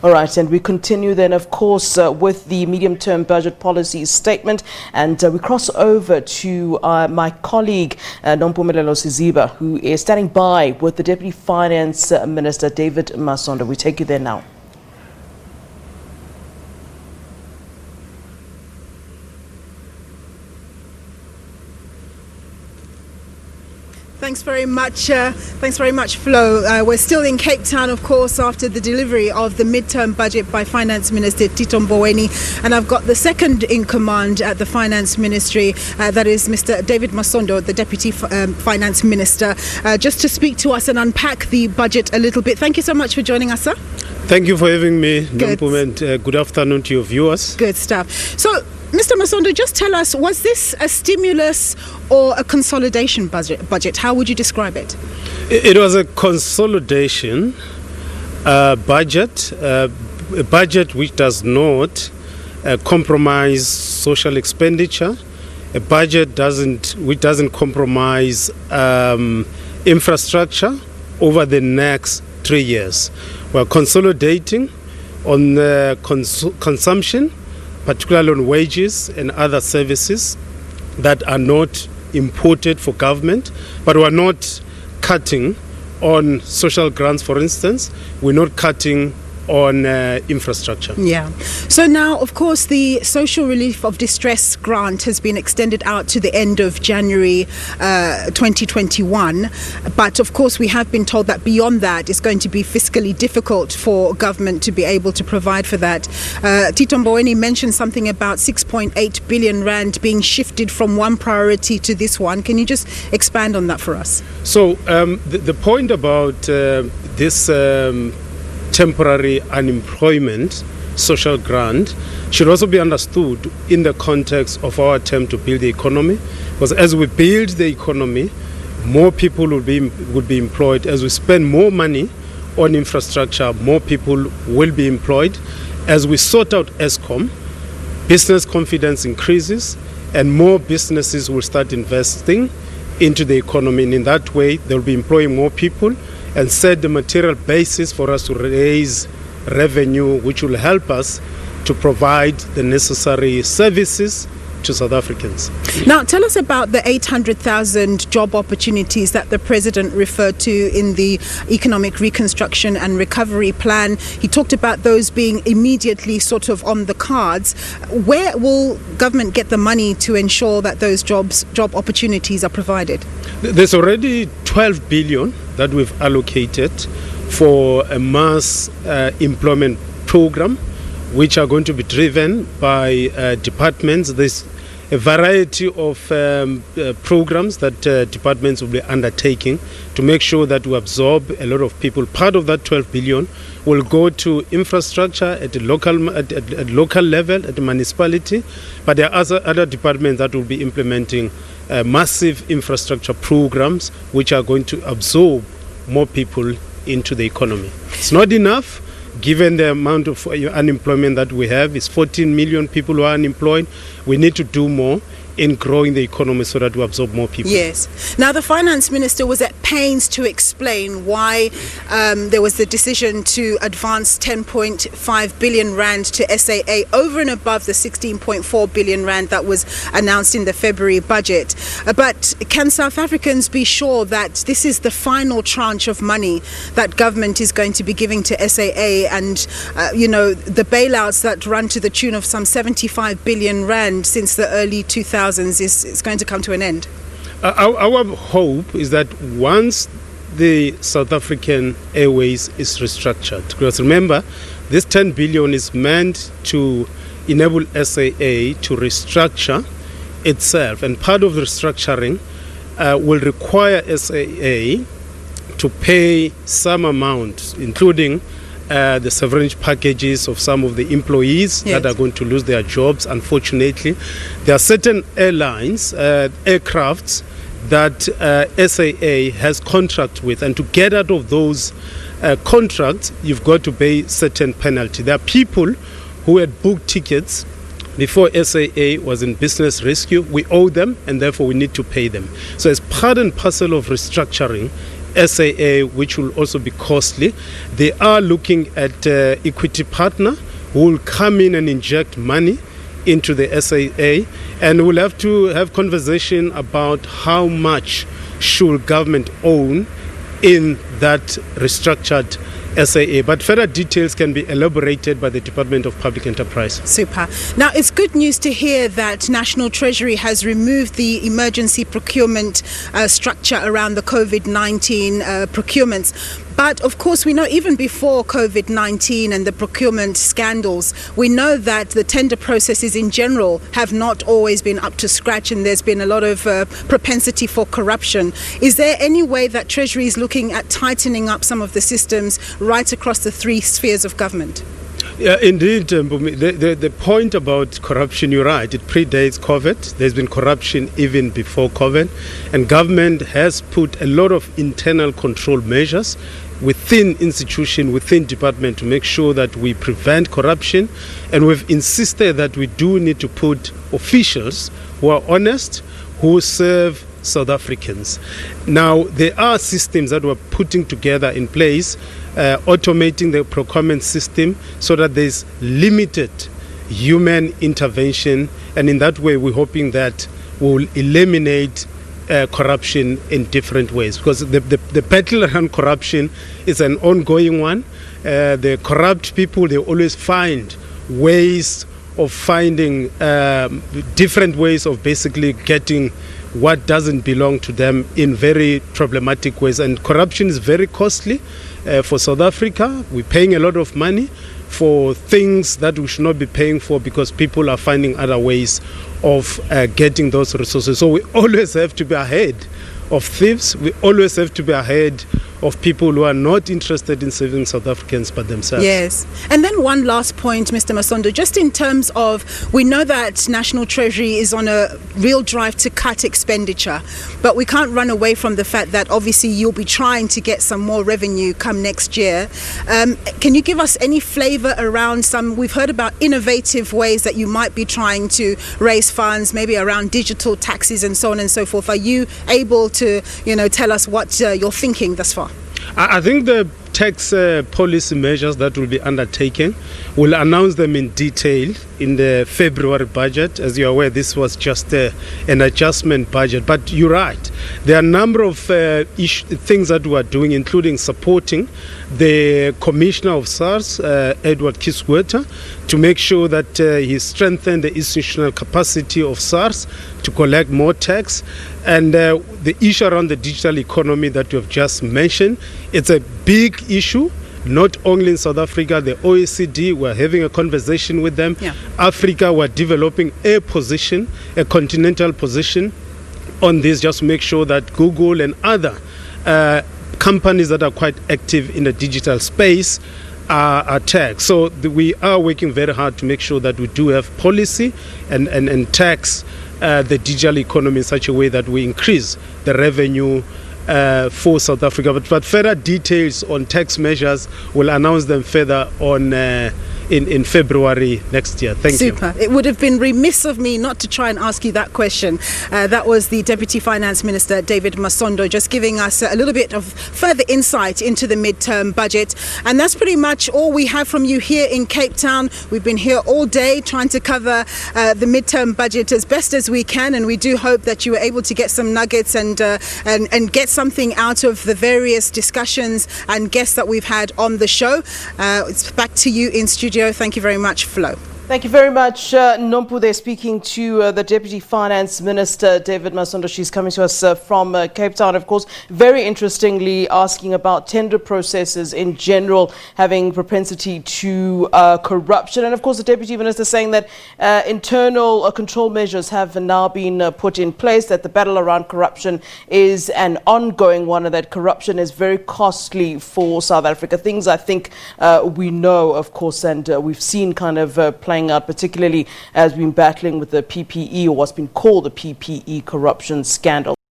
All right, and we continue then, of course, with the medium-term budget policy statement, and we cross over to my colleague, Nompumelelo Siziba, who is standing by with the Deputy Finance Minister, David Masondo. We take you there now. Thanks very much, Flo. We're still in Cape Town, of course, after the delivery of the midterm budget by Finance Minister Tito Mboweni, and I've got the second in command at the Finance Ministry, that is Mr. David Masondo, the Deputy Finance Minister, just to speak to us and unpack the budget a little bit. Thank you so much for joining us, sir. Thank you for having me, Nompumelelo, and good afternoon to your viewers. Good stuff. So, Mr. Masondo, just tell us, was this a stimulus or a consolidation budget? How would you describe it? It was a consolidation budget, a budget which does not compromise social expenditure, a budget which doesn't compromise infrastructure over the next 3 years. We're consolidating on consumption, particularly on wages and other services that are not imported for government, but we're not cutting on social grants, for instance. We're not cutting on infrastructure. Yeah. So now, of course, the social relief of distress grant has been extended out to the end of January 2021. But of course, we have been told that beyond that, it's going to be fiscally difficult for government to be able to provide for that. Tito Mboweni mentioned something about 6.8 billion rand being shifted from one priority to this one. Can you just expand on that for us? So the point about this temporary unemployment social grant should also be understood in the context of our attempt to build the economy, because as we build the economy, more people would be employed. As we spend more money on infrastructure, more people will be employed. As we sort out ESCOM, business confidence increases and more businesses will start investing into the economy, and in that way they'll be employing more people and set the material basis for us to raise revenue, which will help us to provide the necessary services to South Africans. Now, tell us about the 800,000 job opportunities that the President referred to in the Economic Reconstruction and Recovery Plan. He talked about those being immediately sort of on the cards. Where will government get the money to ensure that those job opportunities are provided? There's already 12 billion that we've allocated for a mass employment program, which are going to be driven by departments. There's a variety of programs that departments will be undertaking to make sure that we absorb a lot of people. Part of that 12 billion will go to infrastructure at the local level, at the municipality, but there are other departments that will be implementing massive infrastructure programs which are going to absorb more people into the economy. It's not enough. Given the amount of unemployment that we have, it's 14 million people who are unemployed. We need to do more in growing the economy so that we absorb more people. Yes. Now, the Finance Minister was at pains to explain why there was the decision to advance 10.5 billion rand to SAA over and above the 16.4 billion rand that was announced in the February budget. But can South Africans be sure that this is the final tranche of money that government is going to be giving to SAA, and the bailouts that run to the tune of some 75 billion rand since the early 2000s is going to come to an end? Our hope is that once the South African Airways is restructured, because remember, this 10 billion is meant to enable SAA to restructure itself, and part of the restructuring will require SAA to pay some amount, including the severance packages of some of the employees that are going to lose their jobs. Unfortunately, there are certain airlines, aircrafts that SAA has contract with, and to get out of those contracts, you've got to pay certain penalty. There are people who had booked tickets before SAA was in business rescue. We owe them, and therefore we need to pay them. So as part and parcel of restructuring, SAA, which will also be costly. They are looking at equity partner who will come in and inject money into the SAA, and we'll have to have conversation about how much should government own in that restructured SAA, but further details can be elaborated by the Department of Public Enterprise. Super. Now, it's good news to hear that National Treasury has removed the emergency procurement structure around the COVID-19 procurements. But of course, we know even before COVID-19 and the procurement scandals, we know that the tender processes in general have not always been up to scratch, and there's been a lot of propensity for corruption. Is there any way that Treasury is looking at tightening up some of the systems right across the three spheres of government? Yeah, indeed, the point about corruption, you're right, it predates COVID. There's been corruption even before COVID, and government has put a lot of internal control measures within institution, within department, to make sure that we prevent corruption, and we've insisted that we do need to put officials who are honest, who serve South Africans. Now, there are systems that we're putting together in place, automating the procurement system so that there's limited human intervention, and in that way we're hoping that we'll eliminate corruption in different ways, because the battle around corruption is an ongoing one. The corrupt people, they always find ways of finding different ways of basically getting what doesn't belong to them in very problematic ways, and corruption is very costly for South Africa. We're paying a lot of money for things that we should not be paying for because people are finding other ways of getting those resources. So we always have to be ahead of thieves. We always have to be ahead of people who are not interested in saving South Africans but themselves. Yes. And then one last point, Mr. Masondo, just in terms of, we know that National Treasury is on a real drive to cut expenditure, but we can't run away from the fact that obviously you'll be trying to get some more revenue come next year. Can you give us any flavour around we've heard about innovative ways that you might be trying to raise funds, maybe around digital taxes and so on and so forth. Are you able to, tell us what you're thinking thus far? I think the tax policy measures that will be undertaken, we'll announce them in detail in the February budget. As you're aware, this was just an adjustment budget. But you're right. There are a number of things that we are doing, including supporting the Commissioner of SARS, Edward Kisweta, to make sure that he strengthened the institutional capacity of SARS to collect more tax. And the issue around the digital economy that you have just mentioned, it's a big issue, not only in South Africa. The OECD, we're having a conversation with them. Yeah. Africa, we're developing a position, a continental position on this, just to make sure that Google and other companies that are quite active in the digital space are taxed. So we are working very hard to make sure that we do have policy and tax the digital economy in such a way that we increase the revenue for South Africa. But further details on tax measures, we'll announce them further on in February next year. Thank you. Super. It would have been remiss of me not to try and ask you that question. That was the Deputy Finance Minister, David Masondo, just giving us a little bit of further insight into the midterm budget. And that's pretty much all we have from you here in Cape Town. We've been here all day trying to cover the midterm budget as best as we can, and we do hope that you were able to get some nuggets and get something out of the various discussions and guests that we've had on the show. It's back to you in studio. Thank you very much, Flo. Thank you very much, Nompu. They're speaking to the Deputy Finance Minister, David Masondo. She's coming to us from Cape Town, of course. Very interestingly, asking about tender processes in general, having propensity to corruption. And, of course, the Deputy Minister saying that internal control measures have now been put in place, that the battle around corruption is an ongoing one, and that corruption is very costly for South Africa. Things I think we know, of course, and we've seen kind of playing out, particularly as we've been battling with the PPE, or what's been called the PPE corruption scandal.